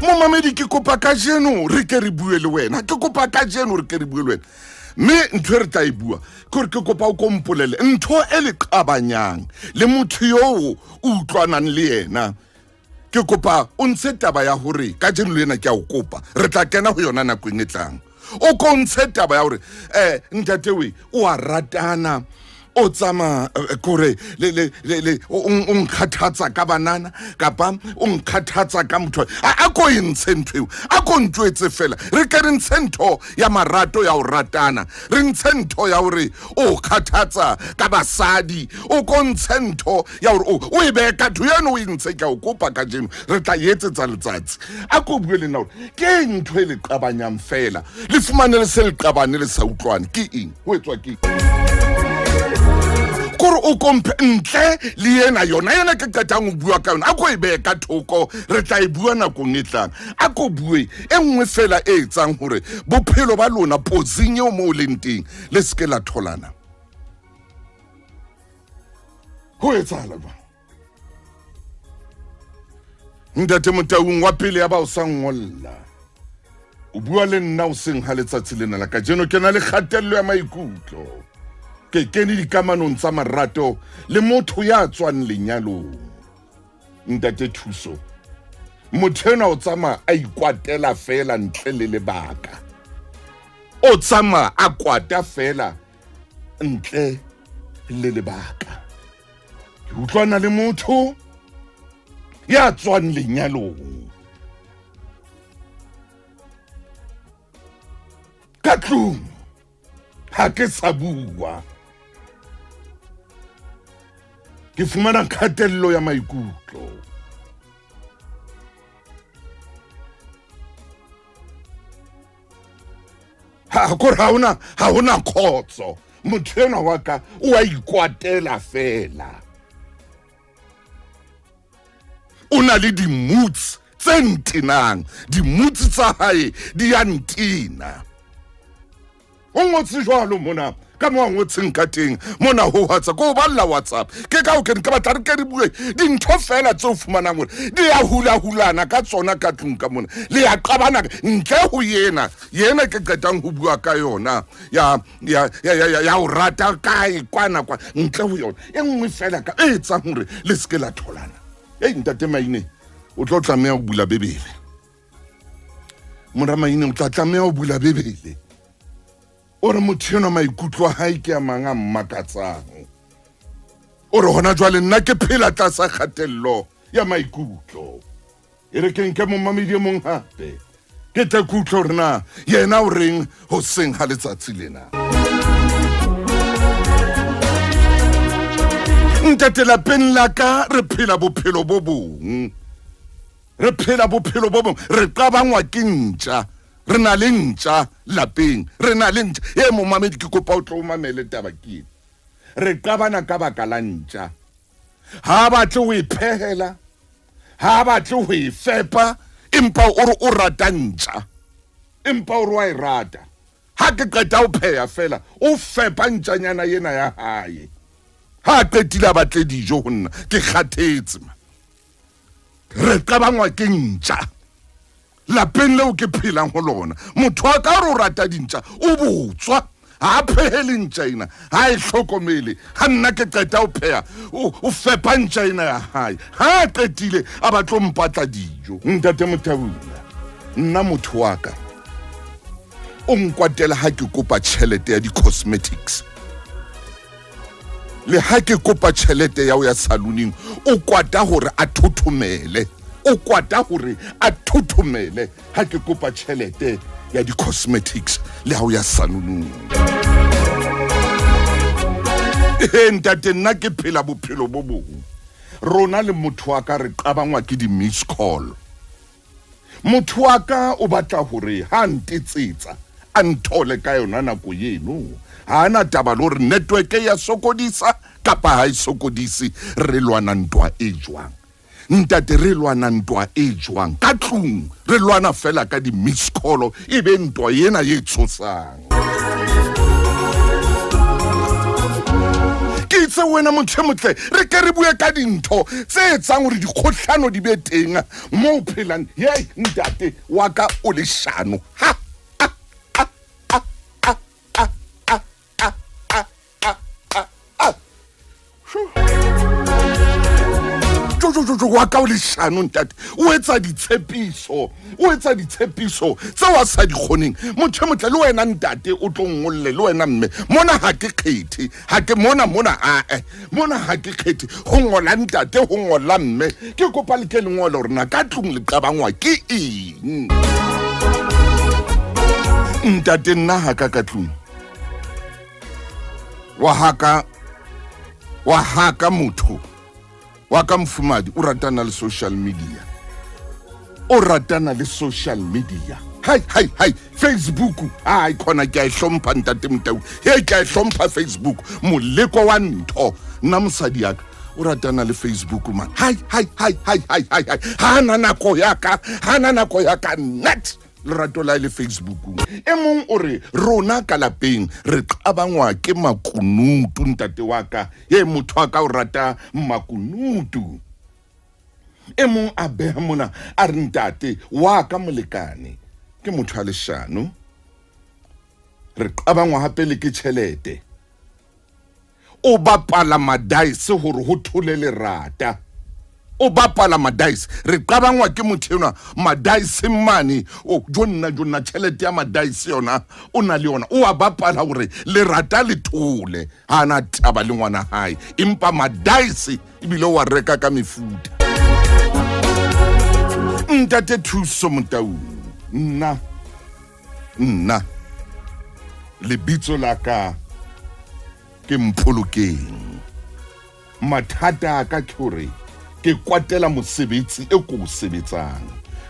Momamedi ke kopa ka jeno re ke re bue le wena ke kopa ka jeno re ke re bue le wena me ntho re tla e bua ke ke kopa o kompolele ntho e le qabanyang le motho yo o utlwanang le yena ke kopa o ntshe taba ya hore ka jeno le yena ke a o kopa re tla kena ho yona nako e tlang o ko ntshe taba ya hore ntate we o a ratana o tsama kore le unkhathatsa ka banana kapa unkhathatsa ka motho a ko intsentwe a ko ntwetse fela re ke re ntsento ya marato ya o ratana re ntsento ya hore o khathatsa ka basadi o ko ntsento ya hore o e be ka thuyano o intse ka o kopa ka jeno re tla yetsetsa letsatsi a ko bue le nna ke ntho le qabanyang fela le fumane le se le qabane le sa utlwane ke eng ho etswa ke kore o kompe ntle le yena yona ke qetang o bua ka yona a ko e be ka thoko re tla e bua nakong e tlang a ko bue e nngwe fela e etsang hore bophelo ba lona pozing eo mo leng teng le se ke la tholana ho etsahala ba ntate Motaung wa pele ya ba o sa ngolla o bua le nna o seng ha letsatsi lena la ka jeno ke na le kgatello ya maikutlo ke kene dikamanong tsa marato le motho ya tswang lenyalong ntate Thuso motho ena o tsama a ikwatela fela ntle le lebaka o tsama a kwata fela ntle le lebaka ke utlwana le motho ya tswang lenyalong ka tlung ha ke sa bua ke fumana kgatello ya maikutlo ha hona khotso motho ena wa ka o a ikwatela fela o na le di-moods tse ntenang di-moods tsa hae di ya ntina o ngotse jwalo mona ka mo ngotseng ka teng mona ho WhatsApp ko balla WhatsApp ke ka o ke ka batla re ke re bue dintho fela tse o fumana mona di ya hulana ka tsona ka tlung ka mona le ya qabana ntle ho yena ke qetang ho bua ka yona ya o rata kae kwana kwa ntle ho yona e nngwe fela ka etsa hore le se ke la tholana ntate Maine o tlo tlameha ho bula bebele mora Maine o tla tlameha ho bula bebele ore motho ena maikutlo a hae ke a manga mmakatsang ore hona jwale nna ke phela tlasa kgatello ya maikutlo e re ke nke momamedi mong hape ke tla kutlo rena yena o reng ho seng ha letsatsi lena ntate lapeng la ka re phela bophelo bo bong re qabangwa ke ntja re na le ntja lapeng re na le ntja momamedi ke kopa o tlo mamele taba ke re qabana ka baka la ntja ha batle o iphehela ha batle o ifepa empa o rata ntja empa o wa irata ha ke qeta o pheya fela o fepa ntjanyana yena ya hae ha qetile batle dijo ho nna ke kgathetse re qabangwa ke ntja lapeng leo ke phelang ho lona motho wa ka re o rata dintja o botswa ha phehele ntja ena ha e hlokomele ha nna ke qeta o pheya o fepa ntja ena ya hae ha qetile a batlo mpatla dijo ntate Motaung nna motho wa ka o nkwatela ha ke kopa tjhelete ya di-cosmetics le ha ke kopa tjhelete ya o ya saloning o kwata hore a thothomele ha ke kopa tjhelete ya di-cosmetics le ha o ya saloning ntate nna ke phela bophelo bo bong rona le motho wa ka re qabangwa ke di-miss call motho wa ka o batla hore ha ntetsetsa a nthole ka yona nako yeno ha ana taba le hore network ya sokodisa kapa ha e sokodisi re lwana ntwa e jwang ntate re lwana ntwa e jwang ka tlung re lwana fela ka di-miss call e be ntwa yena ye tshosang ke itse wena motho motle re ke re bue ka dintho tse etsang hore dikgohlano di be teng mo phelang hey ntate wa ka o le shano ha wa ka o le shano ntate o etsa ditshepiso tse wa sa di kgoneng motho motle le wena ntate o tlo ngolle le wena mme mona ha ke kgethe ha ke mona ha ke kgethe ho ngola ntate ho ngola mme ke kopa le ke lengolo rena ka tlung le qabangwa ke eng ntate nna ha ka tlung wa haka motho wa ka mfumadi o ratana le social media hai Facebook ai khona ke a hlompha ntate mtau he ke a hlompha Facebook moleko wa ntho nna mosadi yaka o ratana le Facebook man hai hana nako yaka net lerato la le Facebook e mong o re rona ka lapeng re qabangwa ke makunutu ntate wa ka ye motho wa ka o rata makunutu e mong a beha mona a re ntate wa ka molekane ke motho a leshano re qabangwa hape le ke tšhelete o bapala madaise hore ho thole lerata o bapala madaise re qabangwa ke motho yona madaise mane o jonna tšhelete ya madaise yona o na le yona o a bapala hore lerata le thole hana taba le ngwana hae empa madaise ibile wa reka ka mefuta ntate thuso motau nna lebitso la ka ke Mpolokeng mathata ka khore ke kwatela mosebetsi e ko sebetsang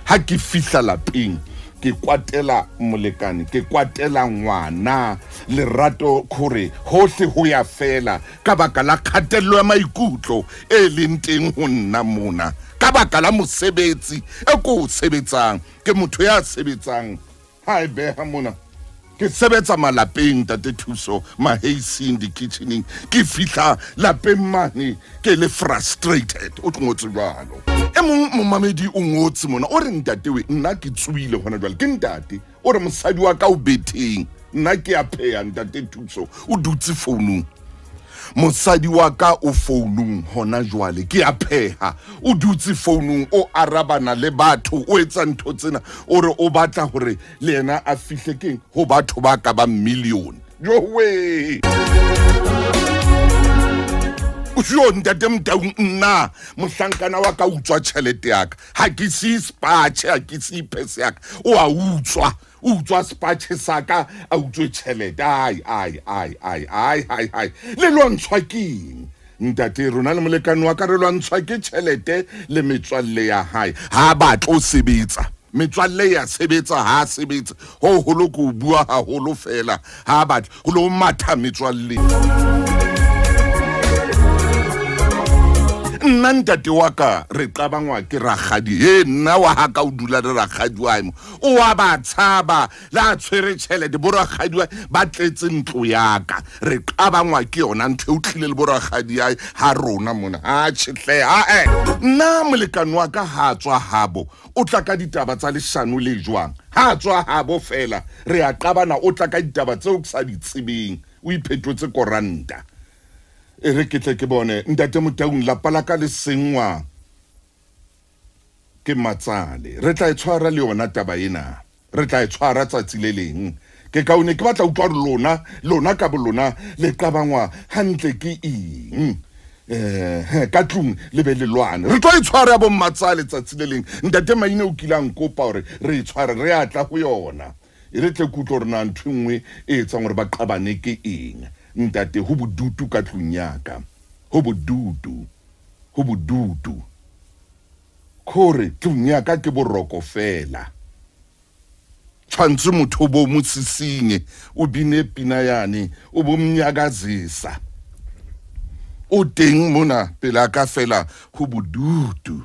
ha ke fihla lapeng ke kwatela molekane ke kwatela ngwana lerato khore hohle ho ya fela ka baka la khatello ya maikutlo e leng teng ho nna mona ka baka la mosebetsi e ko sebetsang ke motho ya sebetsang ha e beha mona ke sebetsa malapeng tate thuso mahaising di kitchening ke fihla lapeng mane ke le frustrated o ngotse jwalo e mong momamedi o ngotse mona o re ntate we nna ke tsuile hona jwale ke ntate o re mosadi wa ka o betheng nna ke a pheya ntate thuso o dutse founung mosadi wa ka o founung hona jwale ke a pheha o dutse founung o arabana le batho o etsa ntho tsena o re o batla hore le yena a fihle keng ho batho ba ka ba million jo we o sho ntate mtau nna mohlankana wa ka utswa tšhelete yaka ha ke si spache ha ke si pese yaka o a utswa spache saka a utswe tšhelete ai le lwantshwa keng ntate rona le molekane wa ka re lwantshwa ke tšhelete le metswalle ya hae ha batlo sebetsa metswalle ya sebetsa ha sebetsa ho holo ko bua ha holo fela ha batho ho lo matha metswalle nna ntate wa ka re qabangwa ke ragadi nna wa ha ka o dula re ragadi wa mo o wa ba tshaba la tshwere tšhelete bo ragadi wa ba tletse ntlo yaka re qabangwa ke yona ntho o tlile le bo ragadi ya ha rona mona ha tshetle nna molekane wa ka ha tswa habo o tla ka ditaba tsa leshano le jwang ha tswa habo fela re a qabana o tla ka ditaba tseo ke sa di tsebeng o iphetotse koranta e re ke tle ke bone ntate motaung la palaka le sengwa ke Matsale re tla itshwara le yona taba ena re tla itshwara tsatsi le leng ke kaone ke batla utlwa lona ka bolona le qabangwa hantle ke eng ka tlung le be le lwane re tlo itshwara bo Matsale tsatsi le leng ntate maine o kilang kopa hore re itshware re atla go yona e re tle kutlo rena nthungwe e etsang hore ba qabane ke eng ntate ho bodutu ka tlung yaka ho bodutu khore tlung yaka ke boroko fela tshwantse motho bo motsisinge o bine pina yane o bo mnyakazisa o teng mona pela ka fela ho bodutu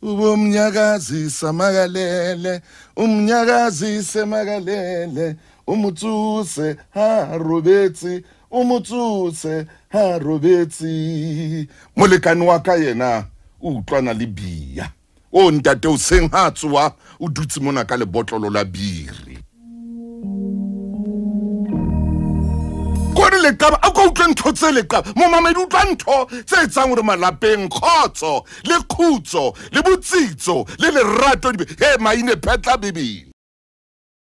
o mnyakazisa magalele umnyakazise magalele umutsuse ha robetse o motsotse ha robetsi molekane wa ka yena o utlwana le bia o ntate o seng ha tsoa o dutse mona ka lebotlolo la biri le ka a go utlwa ntho tse le ka mo mamedi utlwa ntho tse etsang gore malapeng khotso le khutso le botsitso le lerato he maine phetla bibele